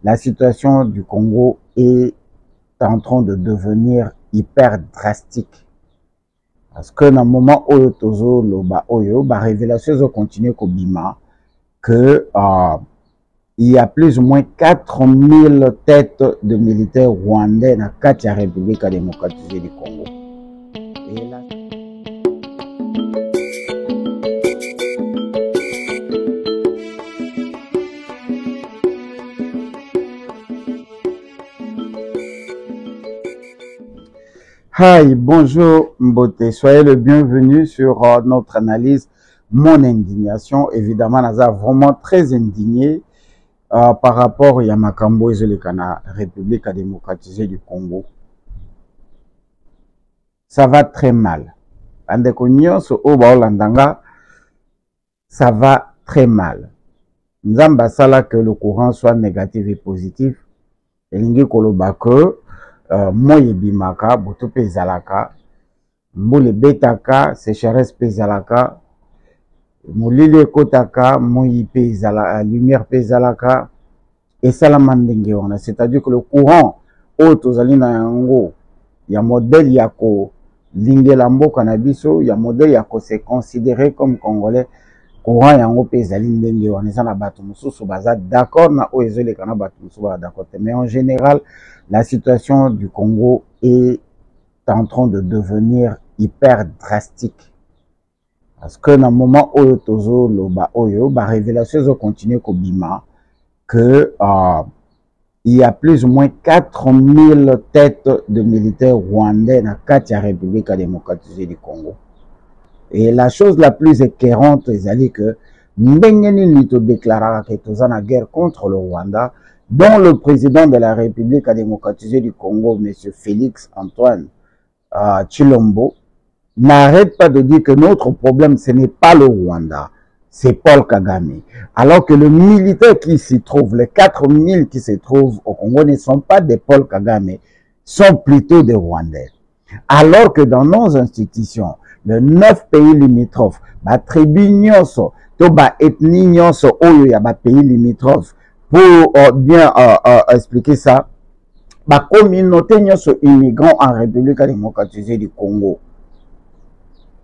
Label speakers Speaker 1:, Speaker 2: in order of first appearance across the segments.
Speaker 1: la situation du Congo est en train de devenir hyper drastique. Parce que dans le moment où la révélation continue au Bima, que il y a plus ou moins 4000 têtes de militaires rwandais dans la République démocratique du Congo. Et là... Hi, bonjour Mbote, soyez le bienvenu sur notre analyse Mon indignation. Évidemment, nous sommes vraiment très indignés par rapport à Yamakambo et la République démocratisée du Congo. Ça va très mal. Ça va très mal. Nous avons que le courant soit négatif et positif. Et nous avons moye bimaka boto pe zalaka mbule betaka sécheresse pe zalaka molili ekotaka moyi pe zalaka lumière pe zalaka et salamandenge wana, c'est-à-dire que le courant o tozali na yango ya modèle ya ko lingela mboka na biso ya modèle ya ko se considérer comme congolais courant yango pe ezali ndenge wana eza na bato mosusu baza d'accord na o ezoleka na bato mosusu ba d'accord, mais en général la situation du Congo est en train de devenir hyper drastique. Parce que dans le moment où la révélation continue au Bima, que il y a plus ou moins 4000 têtes de militaires rwandais dans la République démocratique du Congo. Et la chose la plus écœurante, c'est que Ndengeni Nito déclara que nous sommes en guerre contre le Rwanda, dont le président de la République démocratisée du Congo, M. Félix Antoine Tshilombo, n'arrête pas de dire que notre problème, ce n'est pas le Rwanda, c'est Paul Kagame. Alors que les militaires qui s'y trouvent, les 4000 qui se trouvent au Congo, ne sont pas des Paul Kagame, sont plutôt des Rwandais. Alors que dans nos institutions, les 9 pays limitrophes, la tribu nyonso, la ethnie nyonso, il y a des pays limitrophes. Pour bien expliquer ça, la communauté nyonso immigrants en République démocratisée du Congo,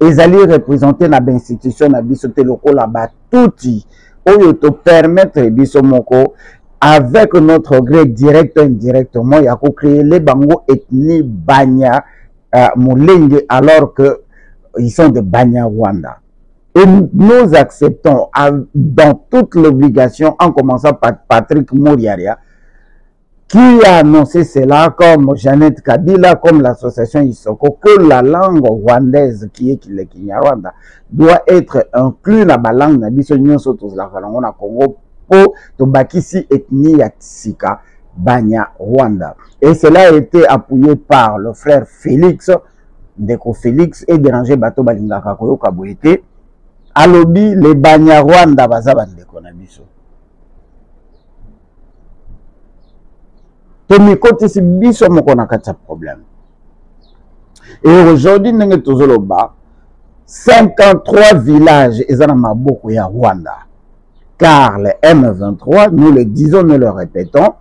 Speaker 1: ils allaient représenter l'institution na biso te loko la batuti, oyo te permettre biso moko avec notre gré direct ou indirectement, il y a créé les bango ethnie Banya Mulenge alors que ils sont de Banya Rwanda. Et nous acceptons dans toute l'obligation, en commençant par Patrick Mouriaria, qui a annoncé cela comme Jeannette Kabila, comme l'association Isoko, que la langue rwandaise qui est le Kinyarwanda doit être inclue dans la langue nabiso nyonso tozala na Congo pour tobakisi ethnie ya Tsika Banya Rwanda. Et cela a été appuyé par le frère Félix, Ndeko Félix, et dérangé bato balingaka koyoka boyete. Alobi les Banyarwanda baza bandeko na biso. Tomi kote si biso moko na kati problème. Et aujourd'hui ndenge tozoloba 53 villages ezana maboko ya Rwanda. Car les M23, nous le disons, nous le répétons,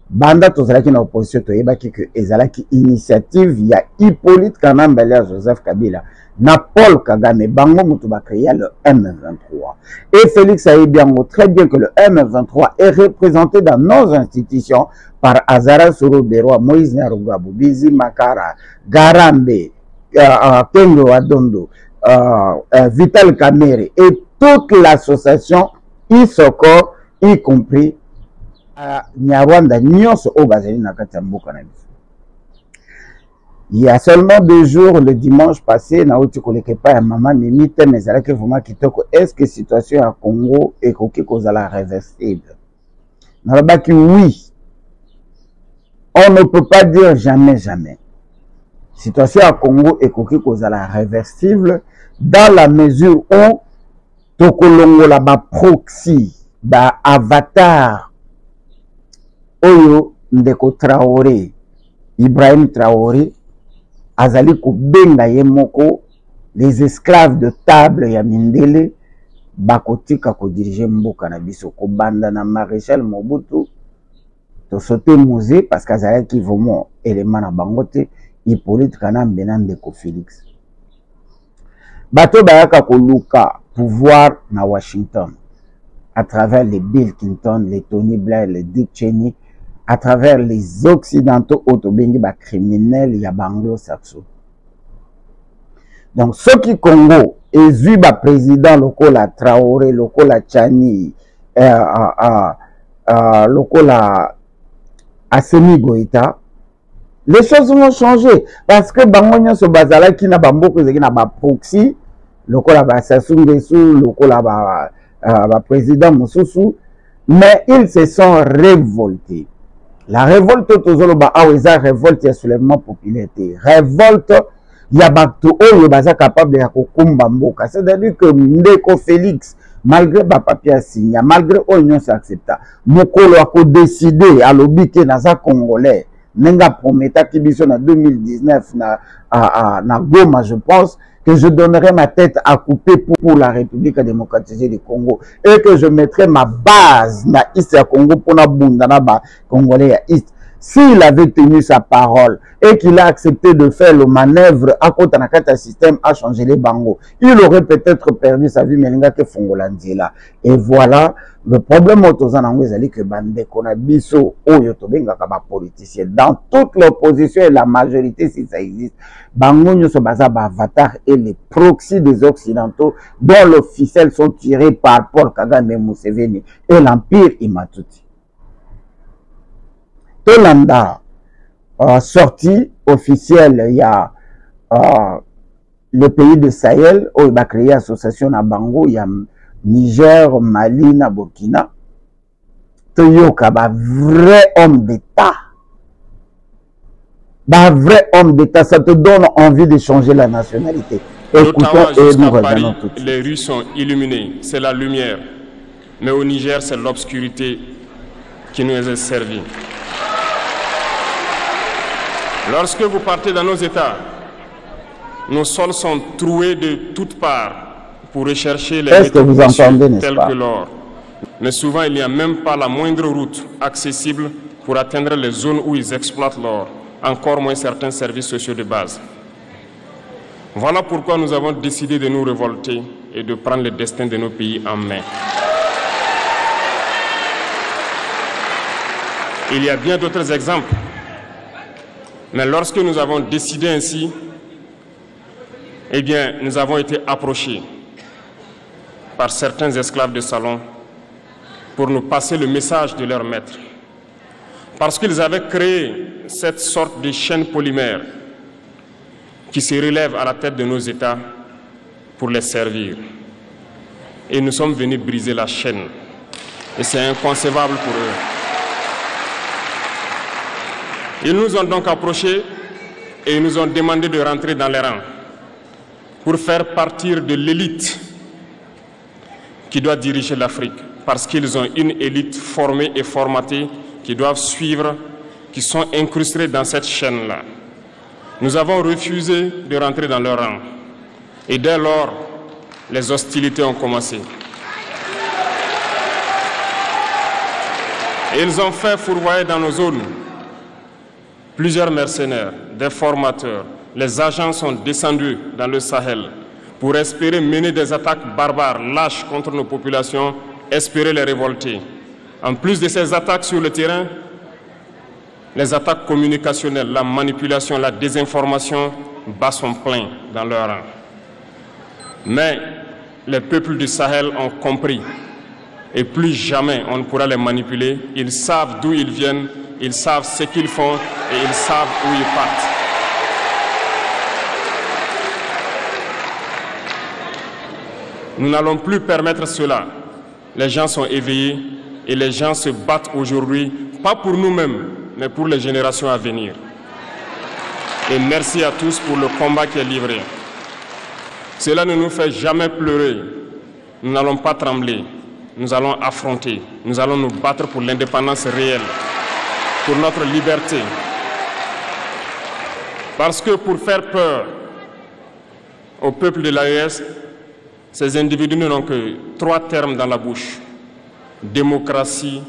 Speaker 1: banda tozalaki na opposition toyebaki que ezalaki initiative ya Hippolyte Kanambela Joseph Kabila na Paul Kagame bango mutu ba créé le M23. Et Félix Aïbiango très bien que le M23 est représenté dans nos institutions par Azara Souroubero, Moïse Nyarugabo, Bizi Makara, Garambe, Kengo Adondo, Vital Kamere et toute l'association Isoko, y compris Nyarwanda nyonso o bazali na kati ya mboka na biso. Il y a seulement 2 jours, le dimanche passé, na oti koleke pa ya mama Mimi te mezalaki vraiment kitoko. Est-ce que situation à Congo ekoki kozala réversible? Nalobaki oui. On ne peut pas dire jamais jamais. Situation à Congo ekoki kozala réversible dans la mesure où tokolongola ba proxy, ba avatar oyo Ndeko Traoré, Ibrahim Traoré, azali kubenga ye moko les esclaves de table ya mindele bakotika ko diriger mboka na biso ko banda na Maréchal Mobutu sauté musée parce qu'azala qui vraiment élément na bangote Hippolyte Kana Benande ko Félix. Bato bayaka koluka pouvoir na Washington à travers les Bill Clinton, les Tony Blair, les Dick Cheney, à travers les Occidentaux autobengi ba criminels ya anglo-saxons. Donc ceux qui Congo ezui ba président lokola Traoré, lokola Tchani, lokola Assimi Goïta, les choses vont changer parce que bangonyo so bazala ki na bamboko ezaki na ba proxy lokola ba Sassou Nguesso, lokola ba président Mosusu, mais ils se sont révoltés. La révolte tozoloba aweza révolte ya soulèvement populaire, révolte ya bato oyo baza capable ya kokumba mboka, c'est-à-dire que Ndeko Félix malgré ba papier signé, malgré oyo s'accepta mokolo ako décider alobi ke naza congolais nenga prometa ki biso na 2019 na Goma, je pense que je donnerai ma tête à couper pour la République démocratique du Congo et que je mettrai ma base na East ya Congo pour na bunda na ba congolais ya East. S'il avait tenu sa parole et qu'il a accepté de faire le manœuvre à côté d'un système à changer les bangos, il aurait peut-être perdu sa vie, mais il n'a que Fongolandiela. Et voilà, le problème c'est que Bande Konabiso, Oyotobenga Kaba politicien, dans toute l'opposition et la majorité, si ça existe, Bango Nyoso Bazaba Avatar et les proxys des Occidentaux, dont les ficelles sont tirées par Paul Kagame Museveni et l'Empire Imatuti. Tolanda, sortie officielle, il y a le pays de Sahel, où il va créer association à Bango, il y a Niger, Mali, na Burkina. Toyoka, bah, vrai homme d'État. Bah, vrai homme d'État, ça te donne envie de changer la nationalité.
Speaker 2: Écoutons et nous revenons tout de suite. Les rues sont illuminées, c'est la lumière. Mais au Niger, c'est l'obscurité qui nous est servie. Lorsque vous partez dans nos États, nos sols sont troués de toutes parts pour rechercher les métaux précieux tels que l'or. Mais souvent, il n'y a même pas la moindre route accessible pour atteindre les zones où ils exploitent l'or, encore moins certains services sociaux de base. Voilà pourquoi nous avons décidé de nous révolter et de prendre le destin de nos pays en main. Il y a bien d'autres exemples. Mais lorsque nous avons décidé ainsi, eh bien, nous avons été approchés par certains esclaves de salon pour nous passer le message de leur maître. Parce qu'ils avaient créé cette sorte de chaîne polymère qui se relève à la tête de nos États pour les servir. Et nous sommes venus briser la chaîne. Et c'est inconcevable pour eux. Ils nous ont donc approchés et ils nous ont demandé de rentrer dans les rangs pour faire partir de l'élite qui doit diriger l'Afrique, parce qu'ils ont une élite formée et formatée qui doivent suivre, qui sont incrustés dans cette chaîne-là. Nous avons refusé de rentrer dans leur rang. Et dès lors, les hostilités ont commencé. Et ils ont fait fourvoyer dans nos zones plusieurs mercenaires, des formateurs. Les agents sont descendus dans le Sahel pour espérer mener des attaques barbares, lâches contre nos populations, espérer les révolter. En plus de ces attaques sur le terrain, les attaques communicationnelles, la manipulation, la désinformation battent son plein dans leur rang. Mais les peuples du Sahel ont compris et plus jamais on ne pourra les manipuler. Ils savent d'où ils viennent, ils savent ce qu'ils font et ils savent où ils partent. Nous n'allons plus permettre cela. Les gens sont éveillés et les gens se battent aujourd'hui, pas pour nous-mêmes, mais pour les générations à venir. Et merci à tous pour le combat qui est livré. Cela ne nous fait jamais pleurer. Nous n'allons pas trembler. Nous allons affronter. Nous allons nous battre pour l'indépendance réelle, pour notre liberté. Parce que pour faire peur au peuple de l'AES, ces individus n'ont que 3 termes dans la bouche: démocratie,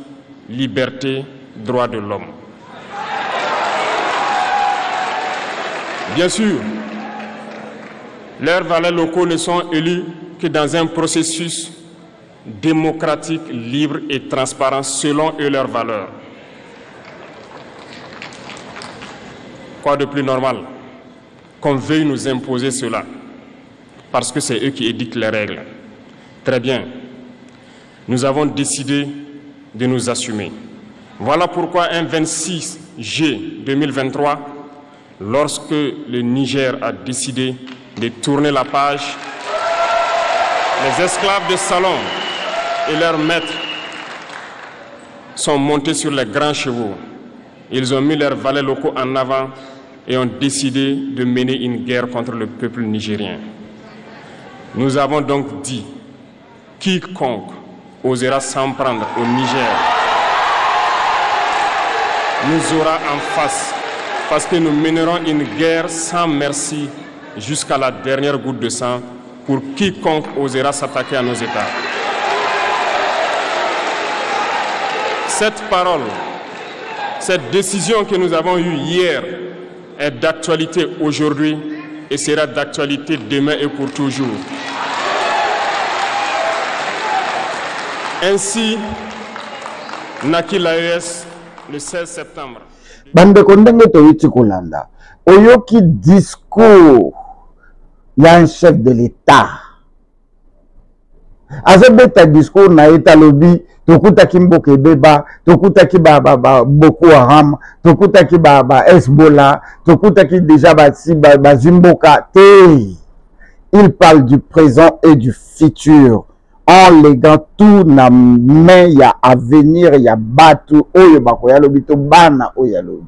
Speaker 2: liberté droits de l'homme. Bien sûr, leurs valets locaux ne sont élus que dans un processus démocratique, libre et transparent selon eux leurs valeurs. Quoi de plus normal qu'on veuille nous imposer cela parce que c'est eux qui édictent les règles. Très bien. Nous avons décidé de nous assumer. Voilà pourquoi un 26 juillet 2023, lorsque le Niger a décidé de tourner la page, les esclaves de salon et leurs maîtres sont montés sur les grands chevaux. Ils ont mis leurs valets locaux en avant et ont décidé de mener une guerre contre le peuple nigérien. Nous avons donc dit, quiconque osera s'en prendre au Niger nous aura en face, parce que nous mènerons une guerre sans merci jusqu'à la dernière goutte de sang pour quiconque osera s'attaquer à nos États. Cette parole, cette décision que nous avons eue hier est d'actualité aujourd'hui et sera d'actualité demain et pour toujours. Ainsi, naquit l'AES le 16 septembre.
Speaker 1: Bande kondenge toyiti kolanda. Oyoki discours ya un chef de l'État. Azobeta discours na eta lobi tokutaki Mboka Beba, tokutaki Boko Haram, tokutaki Hezbollah, tokutaki déjà Zimboka te. Il parle du présent et du futur. En léguant tout na main ya avenir ya batu oyo bakoya lobi to bana oya lobi.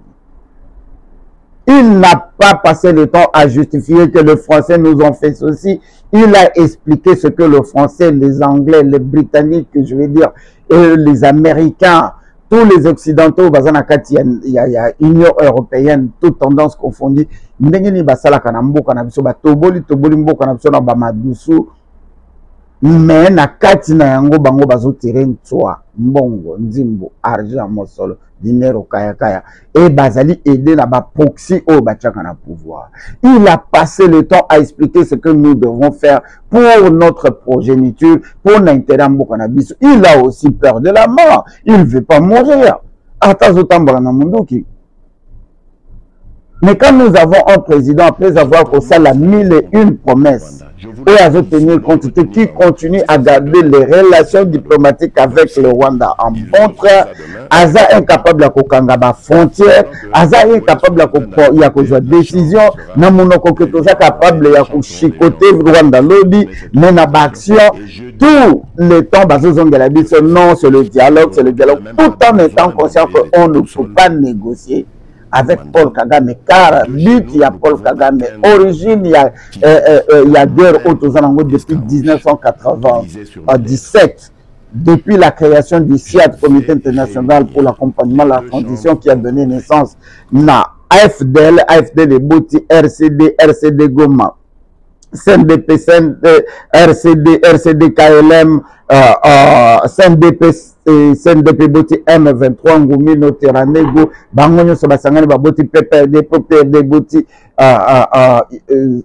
Speaker 1: Il n'a pas passé le temps à justifier que les Français nous ont fait ceci. Il a expliqué ce que le Français, les Anglais, les Britanniques, je veux dire, et les Américains, tous les Occidentaux, il y a Union Européenne, toute tendance confondue. Ndengeni basala kanamboka na biso ba toboli mboka na biso na ba madusu. Mais na kati na yango bango bazo tirer ntwa mbongo nzimbo argent mosolo dinero kaya et bazali aider na ba proxy au bachaka na pouvoir. Il a passé le temps à expliquer ce que nous devons faire pour notre progéniture, pour l'intérêt mboka na biso. Il a aussi peur de la mort, il veut pas mourir. Atazotambola na munduki. Mais quand nous avons un président, après avoir fait la 1001 promesses, et à tenir compte qui continue à garder les relations diplomatiques avec le Rwanda en bon train, Aza incapable de kokanga frontière, Aza incapable de jouer décision, Namunoko Ketoza capable de chicoter Rwanda lobby, mais na action tout le temps non, c'est le dialogue, tout en étant conscient qu'on ne peut pas négocier avec Paul Kagame, car but il y a Paul Kagame, origine il y a guerre autour depuis 1997, depuis la création du CIAD, Comité international pour l'accompagnement de la transition, qui a donné naissance à AFDL, AFDL Boti, RCD Goma, CNDP, RCD KLM, CNDP Boti M23 Ngumi Noteranego Bangonyo Sobasangani Boti PPRD Boti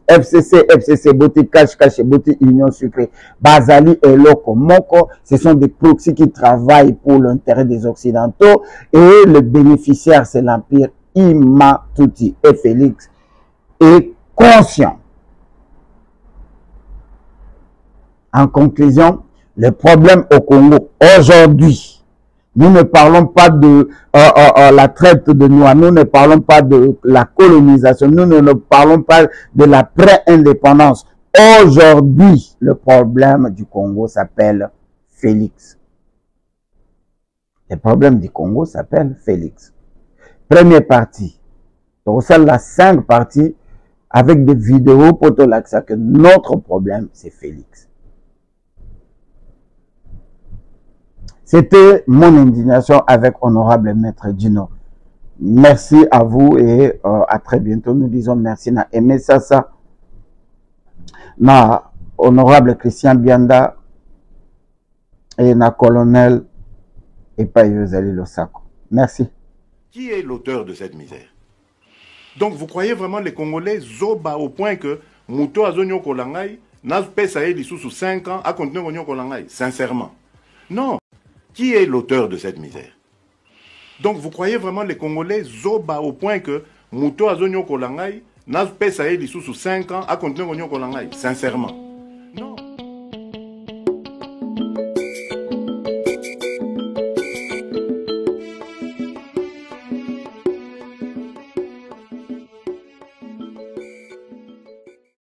Speaker 1: FCC Boti Cache Boti Union Sucrée Bazali et Loko Moko, ce sont des proxys qui travaillent pour l'intérêt des Occidentaux et le bénéficiaire c'est l'Empire Ima Touti et Félix est conscient. En conclusion, le problème au Congo aujourd'hui, nous ne parlons pas de la traite de noix, nous ne parlons pas de la colonisation, nous ne parlons pas de la pré-indépendance. Aujourd'hui, le problème du Congo s'appelle Félix. Le problème du Congo s'appelle Félix. Première partie, donc ça, la 5 parties avec des vidéos pour te l'accès que notre problème c'est Félix. C'était mon indignation avec honorable maître Dino. Merci à vous et à très bientôt. Nous disons merci na Aimé Sassa, na honorable Christian Bianda et na colonel Epayo Zali Losako. Merci.
Speaker 3: Qui est l'auteur de cette misère? Donc vous croyez vraiment les Congolais zoba au point que Mouto Azonyo Kolangai n'a pas essayé sous 5 ans à continuer Konyo Kolangai? Sincèrement. Non. Qui est l'auteur de cette misère? Donc vous croyez vraiment les Congolais zoba au point que Mouto Azonyo Kolangai n'a pas essayé sous 5 ans à continuer Konyo Kolangai? Sincèrement. Non.